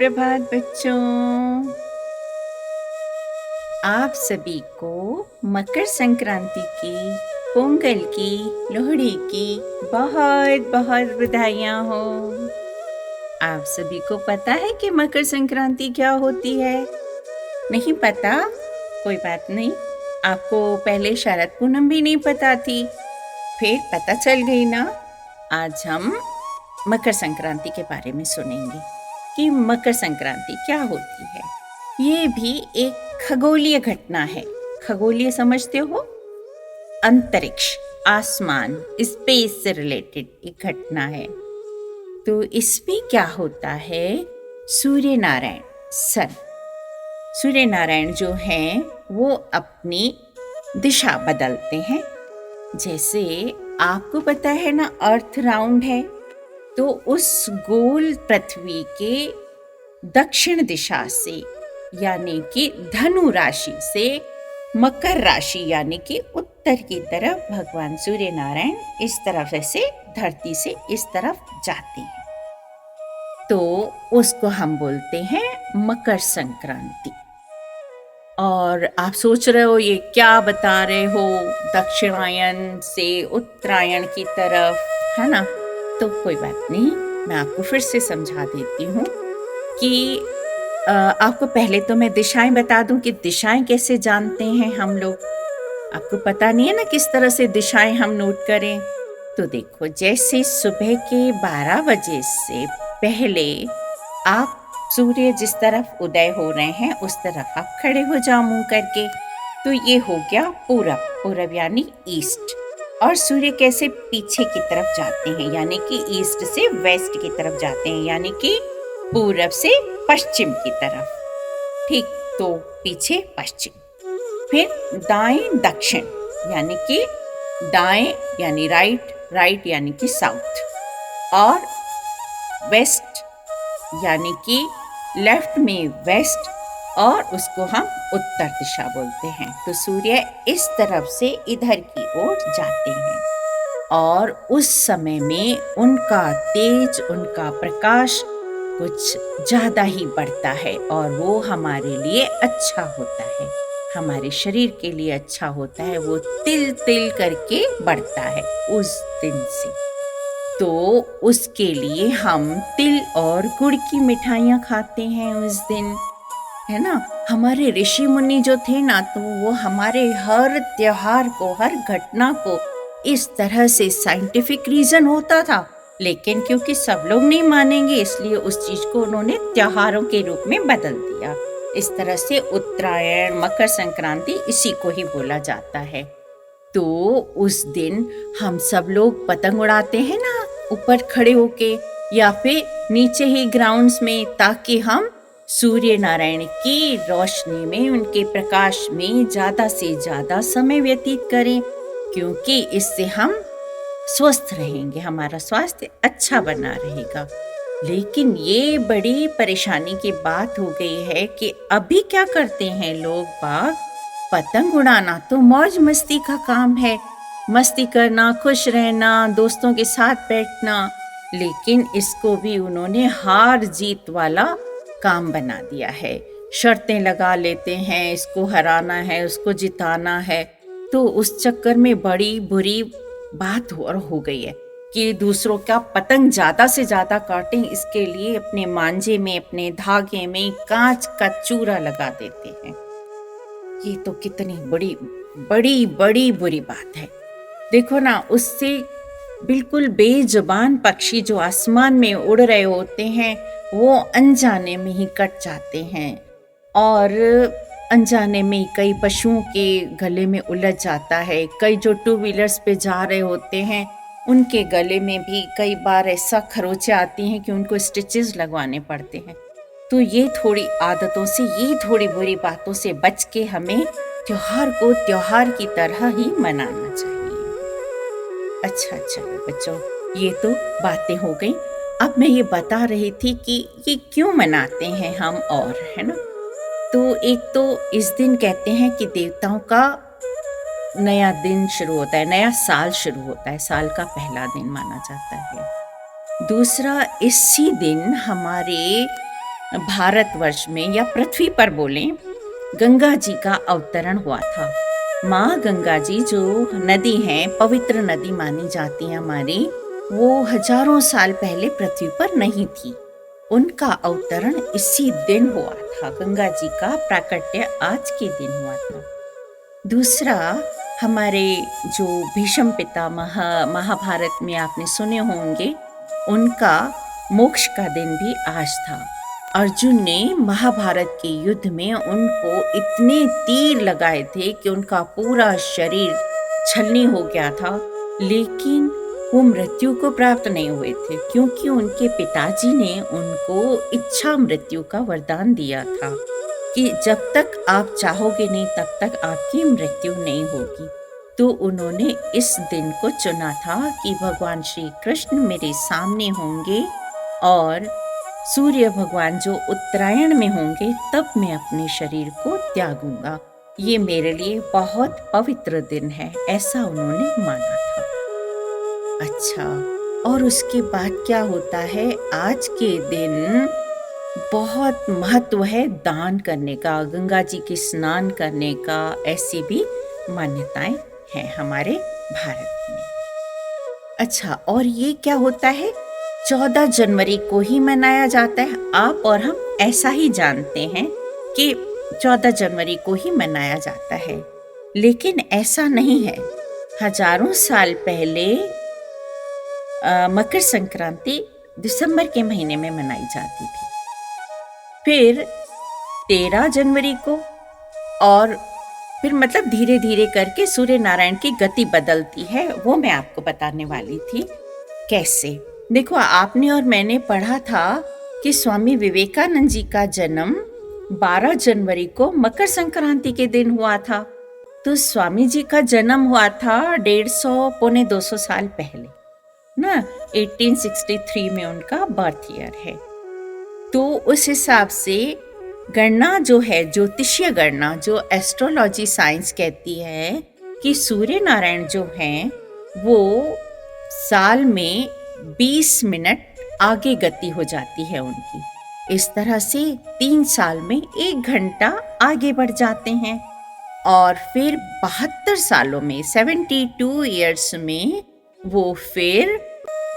सुप्रभात बच्चों। आप सभी को मकर संक्रांति की, पोंगल की, लोहड़ी की बहुत बहुत बधाइयाँ हो। आप सभी को पता है कि मकर संक्रांति क्या होती है? नहीं पता? कोई बात नहीं। आपको पहले शरद पूनम भी नहीं पता थी, फिर पता चल गई ना। आज हम मकर संक्रांति के बारे में सुनेंगे कि मकर संक्रांति क्या होती है। ये भी एक खगोलीय घटना है। खगोलीय समझते हो? अंतरिक्ष, आसमान, स्पेस से रिलेटेड एक घटना है। तो इसमें क्या होता है, सूर्य नारायण सन, सूर्य नारायण जो हैं वो अपनी दिशा बदलते हैं। जैसे आपको पता है ना, अर्थ राउंड है, तो उस गोल पृथ्वी के दक्षिण दिशा से यानी कि धनु राशि से मकर राशि यानी कि उत्तर की तरफ भगवान सूर्य नारायण इस तरफ से धरती से इस तरफ जाते हैं, तो उसको हम बोलते हैं मकर संक्रांति। और आप सोच रहे हो ये क्या बता रहे हो, दक्षिणायन से उत्तरायण की तरफ, है ना? तो कोई बात नहीं, मैं आपको फिर से समझा देती हूँ कि आपको पहले तो मैं दिशाएं बता दूं कि दिशाएं कैसे जानते हैं हम लोग। आपको पता नहीं है ना किस तरह से दिशाएं हम नोट करें। तो देखो, जैसे सुबह के 12 बजे से पहले आप सूर्य जिस तरफ उदय हो रहे हैं उस तरफ आप खड़े हो जाओ मुंह करके। तो ये हो गया पूरब, पूरब यानी ईस्ट। और सूर्य कैसे पीछे की तरफ जाते हैं, यानी कि ईस्ट से वेस्ट की तरफ जाते हैं, यानी कि पूरब से पश्चिम की तरफ। ठीक, तो पीछे पश्चिम, फिर दाएं दक्षिण, यानी कि दाएं यानी राइट, राइट यानी कि साउथ, और वेस्ट यानी कि लेफ्ट में वेस्ट, और उसको हम उत्तर दिशा बोलते हैं। तो सूर्य इस तरफ से इधर की ओर जाते हैं और उस समय में उनका तेज, उनका प्रकाश कुछ ज्यादा ही बढ़ता है और वो हमारे लिए अच्छा होता है, हमारे शरीर के लिए अच्छा होता है। वो तिल तिल करके बढ़ता है उस दिन से। तो उसके लिए हम तिल और गुड़ की मिठाइयाँ खाते हैं उस दिन, है ना? हमारे ऋषि मुनि जो थे ना, तो वो हमारे हर त्योहार को, हर घटना को इस तरह से साइंटिफिक रीजन होता था, लेकिन क्योंकि सब लोग नहीं मानेंगे इसलिए उस चीज को उन्होंने त्योहारों के रूप में बदल दिया। इस तरह से उत्तरायण, मकर संक्रांति इसी को ही बोला जाता है। तो उस दिन हम सब लोग पतंग उड़ाते हैं ना, ऊपर खड़े होके या फिर नीचे ही ग्राउंड्स में, ताकि हम सूर्य नारायण की रोशनी में, उनके प्रकाश में ज्यादा से ज्यादा समय व्यतीत करें, क्योंकि इससे हम स्वस्थ रहेंगे, हमारा स्वास्थ्य अच्छा बना रहेगा। लेकिन ये बड़ी परेशानी की बात हो गई है कि अभी क्या करते हैं लोग बाग, पतंग उड़ाना तो मौज मस्ती का काम है, मस्ती करना, खुश रहना, दोस्तों के साथ बैठना, लेकिन इसको भी उन्होंने हार जीत वाला काम बना दिया है। शर्तें लगा लेते हैं, इसको हराना है, उसको जिताना है। तो उस चक्कर में बड़ी बुरी बात हो गई है कि दूसरों का पतंग ज्यादा से ज्यादा काटें, इसके लिए अपने मांझे में, अपने धागे में कांच का चूरा लगा देते हैं। ये तो कितनी बड़ी बड़ी बड़ी बुरी बात है। देखो ना, उससे बिल्कुल बेजुबान पक्षी जो आसमान में उड़ रहे होते हैं वो अनजाने में ही कट जाते हैं, और अनजाने में कई पशुओं के गले में उलझ जाता है। कई जो 2 व्हीलर्स पे जा रहे होते हैं उनके गले में भी कई बार ऐसा खरोंचे आती हैं कि उनको स्टिचेस लगवाने पड़ते हैं। तो ये थोड़ी आदतों से, ये थोड़ी बुरी बातों से बच के हमें त्योहार को त्योहार की तरह ही मनाना चाहिए। अच्छा चलो बच्चों, ये तो बातें हो गई। अब मैं ये बता रही थी कि ये क्यों मनाते हैं हम, और है ना। तो एक तो इस दिन कहते हैं कि देवताओं का नया दिन शुरू होता है, नया साल शुरू होता है, साल का पहला दिन माना जाता है। दूसरा, इसी दिन हमारे भारतवर्ष में या पृथ्वी पर बोलें, गंगा जी का अवतरण हुआ था। माँ गंगा जी जो नदी हैं, पवित्र नदी मानी जाती है हमारी, वो हजारों साल पहले पृथ्वी पर नहीं थी। उनका अवतरण इसी दिन हुआ था। गंगा जी का प्राकट्य आज के दिन हुआ था। दूसरा, हमारे जो भीष्म पितामह महाभारत में आपने सुने होंगे, उनका मोक्ष का दिन भी आज था। अर्जुन ने महाभारत के युद्ध में उनको इतने तीर लगाए थे कि उनका पूरा शरीर छलनी हो गया था, लेकिन वो मृत्यु को प्राप्त नहीं हुए थे, क्योंकि उनके पिताजी ने उनको इच्छा मृत्यु का वरदान दिया था कि जब तक आप चाहोगे नहीं तब तक आपकी मृत्यु नहीं होगी। तो उन्होंने इस दिन को चुना था कि भगवान श्री कृष्ण मेरे सामने होंगे और सूर्य भगवान जो उत्तरायण में होंगे, तब मैं अपने शरीर को त्यागूंगा। ये मेरे लिए बहुत पवित्र दिन है, ऐसा उन्होंने माना था। अच्छा, और उसके बाद क्या होता है? आज के दिन बहुत महत्व है दान करने का, गंगा जी के स्नान करने का, ऐसी भी मान्यताएं हैं हमारे भारत में। अच्छा, और ये क्या होता है? 14 जनवरी को ही मनाया जाता है। आप और हम ऐसा ही जानते हैं कि 14 जनवरी को ही मनाया जाता है, लेकिन ऐसा नहीं है। हजारों साल पहले मकर संक्रांति दिसंबर के महीने में मनाई जाती थी। फिर 13 जनवरी को, और फिर मतलब धीरे धीरे करके सूर्य नारायण की गति बदलती है, वो मैं आपको बताने वाली थी कैसे। देखो, आपने और मैंने पढ़ा था कि स्वामी विवेकानंद जी का जन्म 12 जनवरी को मकर संक्रांति के दिन हुआ था। तो स्वामी जी का जन्म हुआ था 150 पौने 200 साल पहले ना, 1863 में उनका बर्थ ईयर है। तो उस हिसाब से गणना जो है, ज्योतिषीय गणना, जो एस्ट्रोलॉजी साइंस कहती है कि सूर्य नारायण जो हैं वो साल में 20 मिनट आगे गति हो जाती है उनकी। इस तरह से 3 साल में 1 घंटा आगे बढ़ जाते हैं, और फिर 72 सालों में 72 ईयर्स में वो फिर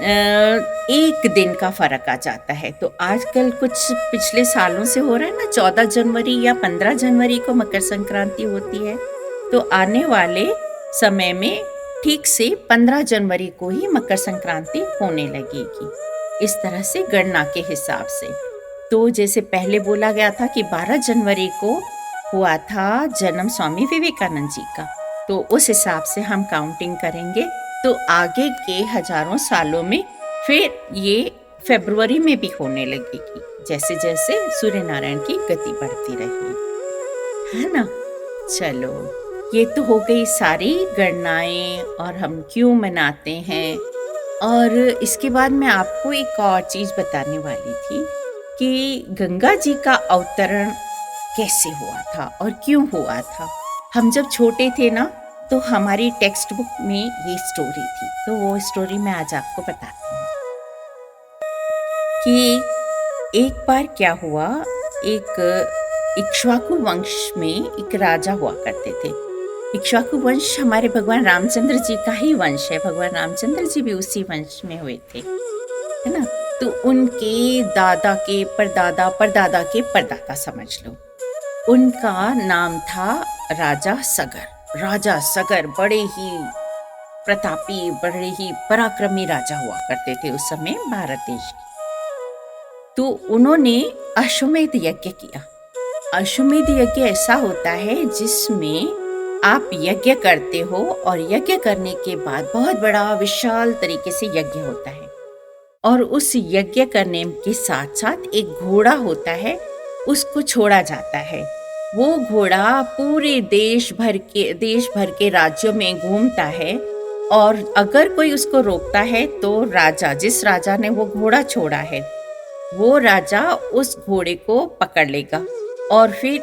1 दिन का फर्क आ जाता है। तो आजकल कुछ पिछले सालों से हो रहा है ना, 14 जनवरी या 15 जनवरी को मकर संक्रांति होती है, तो आने वाले समय में ठीक से 15 जनवरी को ही मकर संक्रांति होने लगेगी, इस तरह से गणना के हिसाब से। तो जैसे पहले बोला गया था कि 12 जनवरी को हुआ था जन्म स्वामी विवेकानंद जी का, तो उस हिसाब से हम काउंटिंग करेंगे तो आगे के हजारों सालों में फिर ये फरवरी में भी होने लगेगी, जैसे जैसे सूर्य नारायण की गति बढ़ती रही, है ना। चलो, ये तो हो गई सारी गणनाएं और हम क्यों मनाते हैं। और इसके बाद मैं आपको एक और चीज बताने वाली थी कि गंगा जी का अवतरण कैसे हुआ था और क्यों हुआ था। हम जब छोटे थे ना, तो हमारी टेक्स्ट बुक में ये स्टोरी थी, तो वो स्टोरी मैं आज आपको बताती हूँ कि एक बार क्या हुआ। एक इक्ष्वाकु वंश में एक राजा हुआ करते थे। इक्ष्वाकु वंश हमारे भगवान रामचंद्र जी का ही वंश है, भगवान रामचंद्र जी भी उसी वंश में हुए थे, है ना। तो उनके दादा के परदादा, परदादा के परदादा समझ लो, उनका नाम था राजा सगर। राजा सगर बड़े ही प्रतापी, बड़े ही पराक्रमी राजा हुआ करते थे उस समय भारत देश के। तो उन्होंने अश्वमेध यज्ञ किया। अश्वमेध यज्ञ ऐसा होता है जिसमें आप यज्ञ करते हो और यज्ञ करने के बाद बहुत बड़ा विशाल तरीके से यज्ञ होता है, और उस यज्ञ करने के साथ साथ एक घोड़ा होता है, उसको छोड़ा जाता है। वो घोड़ा पूरे देश भर के राज्यों में घूमता है, और अगर कोई उसको रोकता है तो राजा, जिस राजा ने वो घोड़ा छोड़ा है, वो राजा उस घोड़े को पकड़ लेगा और फिर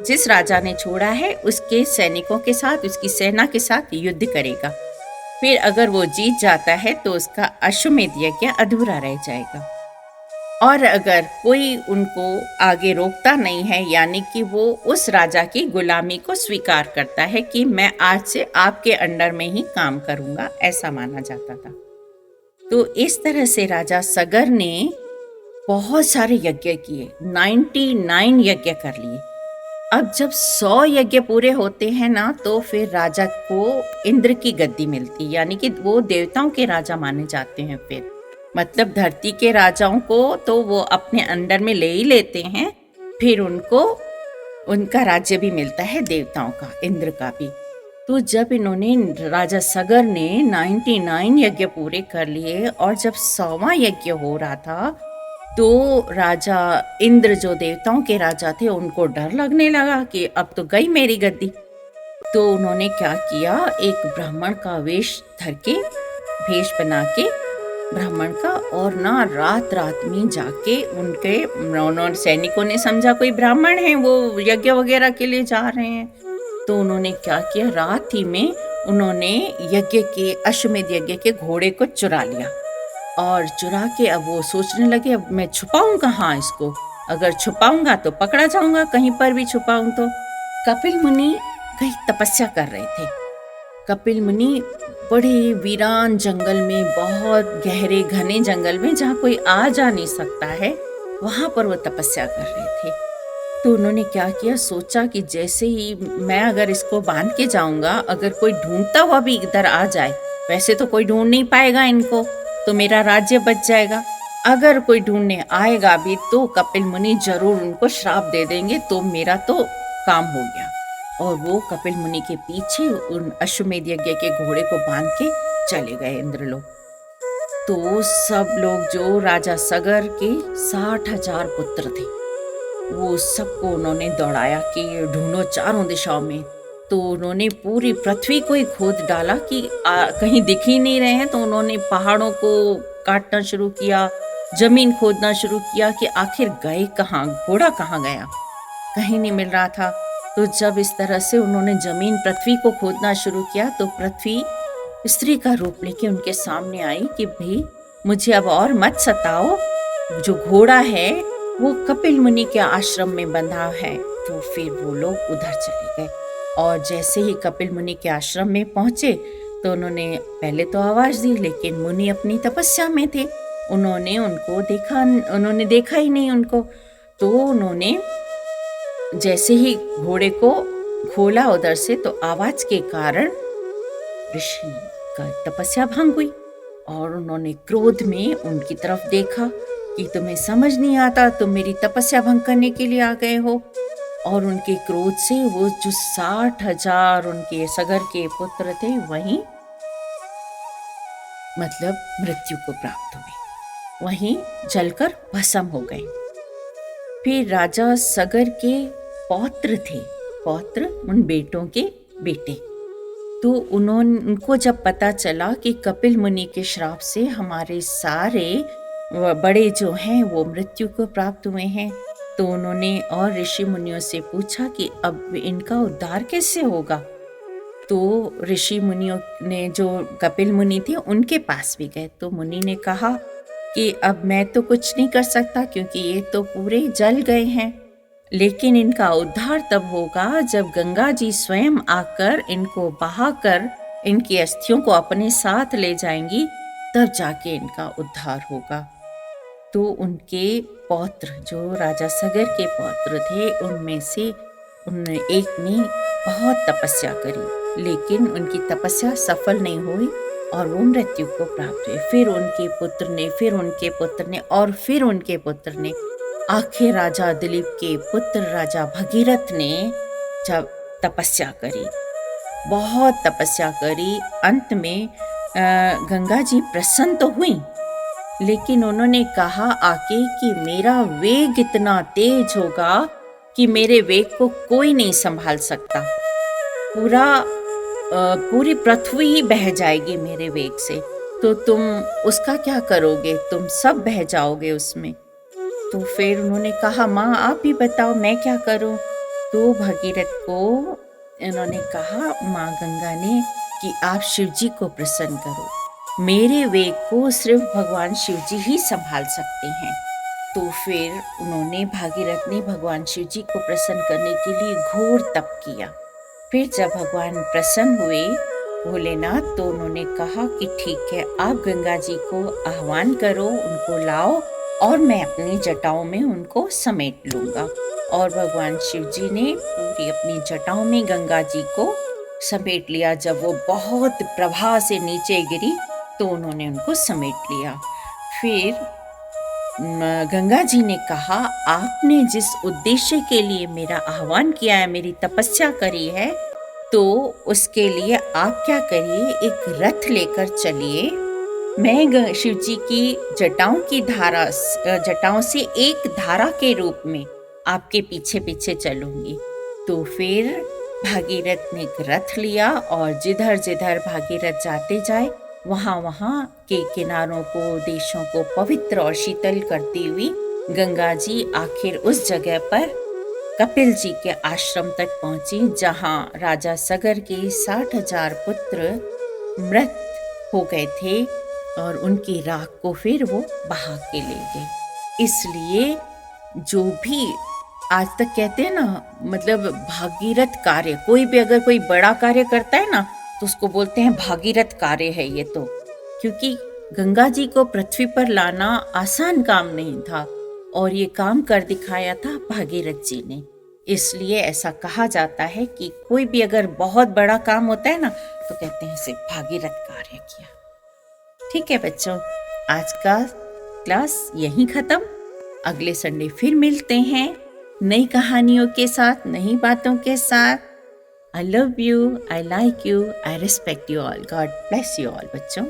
जिस राजा ने छोड़ा है उसके सैनिकों के साथ, उसकी सेना के साथ युद्ध करेगा। फिर अगर वो जीत जाता है तो उसका अश्वमेध यज्ञ अधूरा रह जाएगा। और अगर कोई उनको आगे रोकता नहीं है, यानी कि वो उस राजा की गुलामी को स्वीकार करता है कि मैं आज से आपके अंडर में ही काम करूंगा, ऐसा माना जाता था। तो इस तरह से राजा सगर ने बहुत सारे यज्ञ किए, 99 यज्ञ कर लिए। अब जब 100 यज्ञ पूरे होते हैं ना, तो फिर राजा को इंद्र की गद्दी मिलती, यानी कि वो देवताओं के राजा माने जाते हैं। फिर मतलब धरती के राजाओं को तो वो अपने अंडर में ले ही लेते हैं, फिर उनको उनका राज्य भी मिलता है, देवताओं का, इंद्र का भी। तो जब इन्होंने राजा सगर ने 99 यज्ञ पूरे कर लिए और जब 100वां यज्ञ हो रहा था, तो राजा इंद्र जो देवताओं के राजा थे, उनको डर लगने लगा कि अब तो गई मेरी गद्दी। तो उन्होंने क्या किया, एक ब्राह्मण का वेश धर के, भेष बना के ब्राह्मण का, और ना रात रात में जाके उन्होंने सैनिकों ने समझा कोई ब्राह्मण है, वो यज्ञ वगैरह के लिए जा रहे हैं। तो उन्होंने क्या किया, रात ही में उन्होंने अश्वमेध यज्ञ के घोड़े को चुरा लिया। और चुरा के अब वो सोचने लगे, अब मैं छुपाऊं कहाँ इसको, अगर छुपाऊंगा तो पकड़ा जाऊंगा, कहीं पर भी छुपाऊं तो। कपिल मुनि कहीं तपस्या कर रहे थे। कपिल मुनि बड़े वीरान जंगल में, बहुत गहरे घने जंगल में, जहाँ कोई आ जा नहीं सकता है, वहां पर वो तपस्या कर रहे थे। तो उन्होंने क्या किया, सोचा कि जैसे ही मैं अगर इसको बांध के जाऊंगा, अगर कोई ढूंढता हुआ भी इधर आ जाए, वैसे तो कोई ढूंढ नहीं पाएगा इनको, तो मेरा राज्य बच जाएगा। अगर कोई ढूंढने आएगा भी तो कपिल मुनि जरूर उनको श्राप दे देंगे, तो मेरा तो काम हो गया। और वो कपिल मुनि के पीछे उन अश्वमेध यज्ञ के घोड़े को बांध के चले गए इंद्रलोक। तो सब लोग, जो राजा सगर के 60,000 पुत्र थे, वो सबको उन्होंने दौड़ाया कि ढूंढो चारों दिशाओं में। तो उन्होंने पूरी पृथ्वी को ही खोद डाला कि कहीं दिख ही नहीं रहे हैं। तो उन्होंने पहाड़ों को काटना शुरू किया, जमीन खोदना शुरू किया कि आखिर गए कहाँ, घोड़ा कहाँ गया, कहीं नहीं मिल रहा था। तो जब इस तरह से उन्होंने जमीन, पृथ्वी को खोदना शुरू किया, तो पृथ्वी स्त्री का रूप लेके उनके सामने आई कि भाई मुझे अब और मत सताओ, जो घोड़ा है वो कपिल मुनि के आश्रम में बंधा है। तो फिर वो लोग उधर चले गए, और जैसे ही कपिल मुनि के आश्रम में पहुंचे, तो उन्होंने पहले तो आवाज दी, लेकिन मुनि अपनी तपस्या में थे, उन्होंने देखा ही नहीं उनको। तो उन्होंने जैसे ही घोड़े को खोला उधर से, तो आवाज के कारण ऋषि का तपस्या भंग हुई, और उन्होंने क्रोध में उनकी तरफ देखा कि तुम्हें समझ नहीं आता, तुम मेरी तपस्या भंग करने के लिए आ गए हो। और उनके क्रोध से वो जो 60,000 उनके सगर के पुत्र थे, वहीं मतलब मृत्यु को प्राप्त हुए, वहीं जलकर भस्म हो गए। फिर राजा सगर के पौत्र थे, पौत्र उन बेटों के बेटे। तो उनको जब पता चला कि कपिल मुनि के श्राप से हमारे सारे बड़े जो हैं वो मृत्यु को प्राप्त हुए हैं, तो उन्होंने और ऋषि मुनियों से पूछा कि अब इनका उद्धार कैसे होगा। तो ऋषि मुनियों ने, जो कपिल मुनि थे, उनके पास भी गए। तो मुनि ने कहा कि अब मैं तो कुछ नहीं कर सकता, क्योंकि ये तो पूरे जल गए हैं, लेकिन इनका उद्धार तब होगा जब गंगा जी स्वयं आकर इनको बहाकर इनकी अस्थियों को अपने साथ ले जाएंगी, तब जाके इनका उद्धार होगा। तो उनके पौत्र, जो राजा सगर के पौत्र थे, उनमें से एक ने बहुत तपस्या करी, लेकिन उनकी तपस्या सफल नहीं हुई और वो मृत्यु को प्राप्त हुए। फिर उनके पुत्र ने, फिर उनके पुत्र ने, और फिर उनके पुत्र ने, आखिर राजा दिलीप के पुत्र राजा भगीरथ ने जब तपस्या करी, बहुत तपस्या करी, अंत में गंगा जी प्रसन्न तो हुई, लेकिन उन्होंने कहा आके कि मेरा वेग इतना तेज होगा कि मेरे वेग को कोई नहीं संभाल सकता, पूरी पृथ्वी ही बह जाएगी मेरे वेग से, तो तुम उसका क्या करोगे, तुम सब बह जाओगे उसमें। तो फिर उन्होंने कहा, माँ आप ही बताओ मैं क्या करूं। तो भगीरथ को इन्होंने कहा, माँ गंगा ने, कि आप शिव जी को प्रसन्न करो, मेरे वेग को सिर्फ भगवान शिव जी ही संभाल सकते हैं। तो फिर उन्होंने भागीरथ ने भगवान शिव जी को प्रसन्न करने के लिए घोर तप किया। फिर जब भगवान प्रसन्न हुए भोलेनाथ, तो उन्होंने कहा कि ठीक है, आप गंगा जी को आह्वान करो, उनको लाओ और मैं अपनी जटाओं में उनको समेट लूँगा। और भगवान शिव जी ने पूरी अपनी जटाओं में गंगा जी को समेट लिया। जब वो बहुत प्रवाह से नीचे गिरी तो उन्होंने उनको समेट लिया। फिर गंगा जी ने कहा, आपने जिस उद्देश्य के लिए मेरा आह्वान किया है, मेरी तपस्या करी है, तो उसके लिए आप क्या करिए, एक रथ लेकर चलिए। मैं शिव जी की जटाओं से एक धारा के रूप में आपके पीछे पीछे चलूंगी। तो फिर भागीरथ ने एक रथ लिया और जिधर जिधर भागीरथ जाते जाए वहां वहां के किनारों को, देशों को पवित्र और शीतल करती हुई गंगा जी आखिर उस जगह पर कपिल जी के आश्रम तक पहुंची जहां राजा सगर के 60,000 पुत्र मृत हो गए थे और उनकी राख को फिर वो बहा के ले गए। इसलिए जो भी आज तक कहते हैं ना, मतलब भागीरथ कार्य, कोई भी अगर कोई बड़ा कार्य करता है ना तो उसको बोलते हैं भागीरथ कार्य है ये। तो क्योंकि गंगा जी को पृथ्वी पर लाना आसान काम नहीं था और ये काम कर दिखाया था भागीरथ जी ने। इसलिए ऐसा कहा जाता है कि कोई भी अगर बहुत बड़ा काम होता है ना तो कहते हैं इसे भागीरथ कार्य किया। ठीक है बच्चों, आज का क्लास यहीं खत्म। अगले संडे फिर मिलते हैं नई कहानियों के साथ, नई बातों के साथ। I love you, I like you, I respect you all. God bless you all बच्चों।